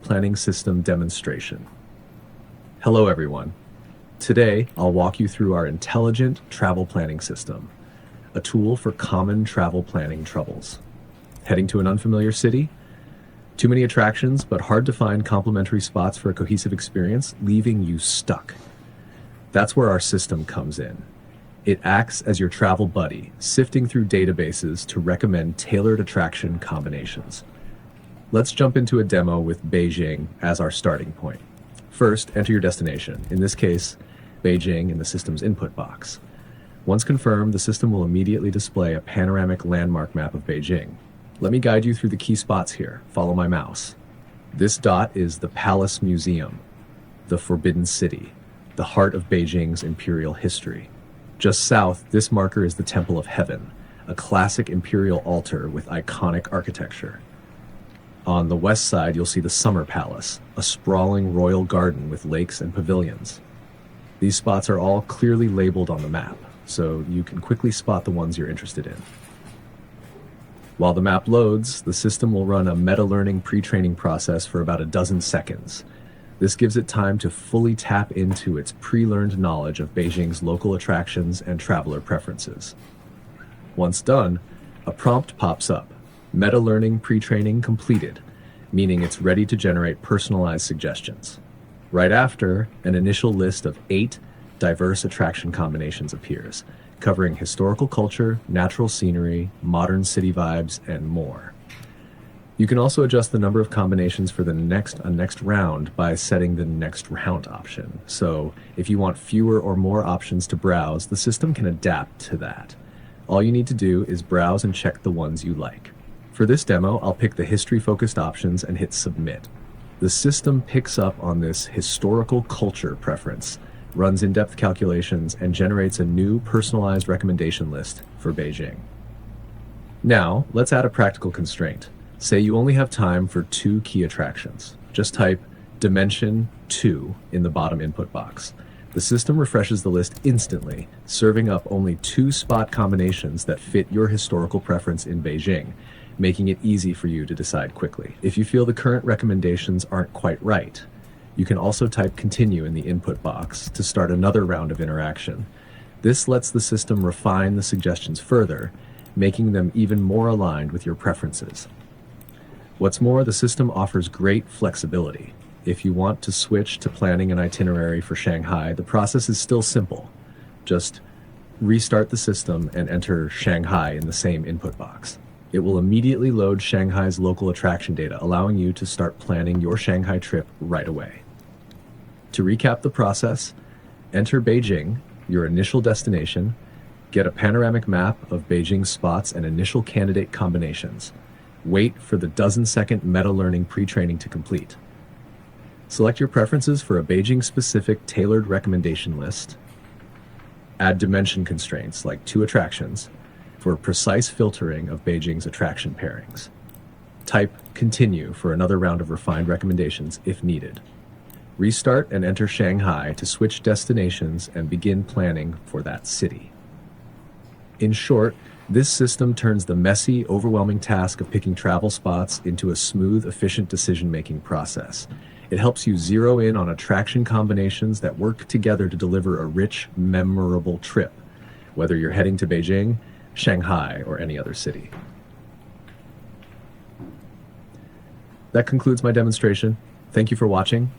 planning system demonstration. Hello everyone. Today, I'll walk you through our intelligent travel planning system, a tool for common travel planning troubles. Heading to an unfamiliar city? Too many attractions, but hard to find complementary spots for a cohesive experience, leaving you stuck. That's where our system comes in. It acts as your travel buddy, sifting through databases to recommend tailored attraction combinations. Let's jump into a demo with Beijing as our starting point. First, enter your destination, in this case, Beijing, in the system's input box. Once confirmed, the system will immediately display a panoramic landmark map of Beijing. Let me guide you through the key spots here. Follow my mouse. This dot is the Palace Museum, the Forbidden City, the heart of Beijing's imperial history. Just south, this marker is the Temple of Heaven, a classic imperial altar with iconic architecture. On the west side, you'll see the Summer Palace, a sprawling royal garden with lakes and pavilions. These spots are all clearly labeled on the map, so you can quickly spot the ones you're interested in. While the map loads, the system will run a meta-learning pre-training process for about a dozen seconds. This gives it time to fully tap into its pre-learned knowledge of Beijing's local attractions and traveler preferences. Once done, a prompt pops up. Meta-learning pre-training completed, meaning it's ready to generate personalized suggestions. Right after, an initial list of 8 diverse attraction combinations appears, covering historical culture, natural scenery, modern city vibes, and more. You can also adjust the number of combinations for the next round by setting the next round option. So if you want fewer or more options to browse, the system can adapt to that. All you need to do is browse and check the ones you like. For this demo, I'll pick the history-focused options and hit submit. The system picks up on this historical culture preference, runs in-depth calculations, and generates a new personalized recommendation list for Beijing. Now, let's add a practical constraint. Say you only have time for 2 key attractions. Just type dimension 2 in the bottom input box. The system refreshes the list instantly, serving up only 2 spot combinations that fit your historical preference in Beijing, making it easy for you to decide quickly. If you feel the current recommendations aren't quite right, you can also type continue in the input box to start another round of interaction. This lets the system refine the suggestions further, making them even more aligned with your preferences. What's more, the system offers great flexibility. If you want to switch to planning an itinerary for Shanghai, the process is still simple. Just restart the system and enter Shanghai in the same input box. It will immediately load Shanghai's local attraction data, allowing you to start planning your Shanghai trip right away. To recap the process, enter Beijing, your initial destination, get a panoramic map of Beijing's spots and initial candidate combinations. Wait for the dozen-second meta-learning pre-training to complete. Select your preferences for a Beijing-specific tailored recommendation list. Add dimension constraints, like 2 attractions, for precise filtering of Beijing's attraction pairings. Type continue for another round of refined recommendations if needed. Restart and enter Shanghai to switch destinations and begin planning for that city. In short, this system turns the messy, overwhelming task of picking travel spots into a smooth, efficient decision-making process. It helps you zero in on attraction combinations that work together to deliver a rich, memorable trip, whether you're heading to Beijing, Shanghai, or any other city. That concludes my demonstration. Thank you for watching.